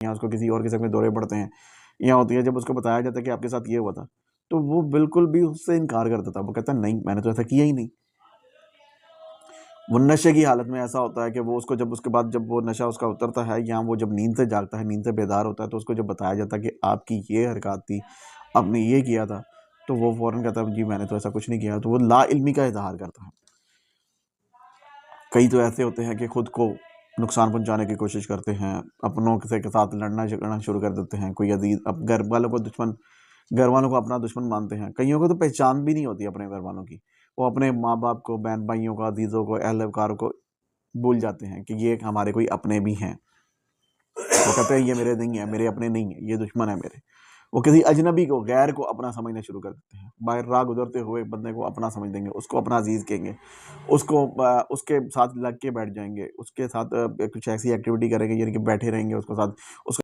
या उसको किसी और के साथ में दौरे पड़ते हैं या होती है, जब उसको बताया जाता है कि आपके साथ ये हुआ था, तो वो बिल्कुल भी उससे इनकार कर देता। वो कहता है नहीं, मैंने तो ऐसा किया ही नहीं। वो नशे की हालत में ऐसा होता है कि वो उसको जब उसके बाद जब वो नशा उसका उतरता है या वो जब नींद से जागता है, नींद से बेदार होता है, तो उसको जब बताया जाता है कि आपकी ये हरकत थी, आपने ये किया था, तो वो फ़ौरन कहता है जी मैंने तो ऐसा कुछ नहीं किया। तो वो लाइल्मी का इजहार करता है। कई तो ऐसे होते हैं कि खुद को नुकसान पहुंचाने की कोशिश करते हैं, अपनों के साथ लड़ना झगड़ना शुरू कर देते हैं। कोई अजीज अब घर वालों को दुश्मन, घर वालों को अपना दुश्मन मानते हैं। कईयों को तो पहचान भी नहीं होती अपने घर वालों की। वो अपने माँ बाप को, बहन भाइयों को, अजीज़ों को, अहलकारों को भूल जाते हैं कि ये हमारे कोई अपने भी हैं। वो कहते हैं ये मेरे नहीं है, मेरे अपने नहीं है, ये दुश्मन है मेरे। वो किसी अजनबी को, गैर को अपना समझना शुरू कर देते हैं। बाहर राह गुजरते हुए बंदे को अपना समझ देंगे, उसको अपना अजीज़ कहेंगे, उसको उसके साथ लग के बैठ जाएंगे, उसके साथ कुछ ऐसी एक्टिविटी करेंगे यानी कि बैठे रहेंगे उसके साथ, उसको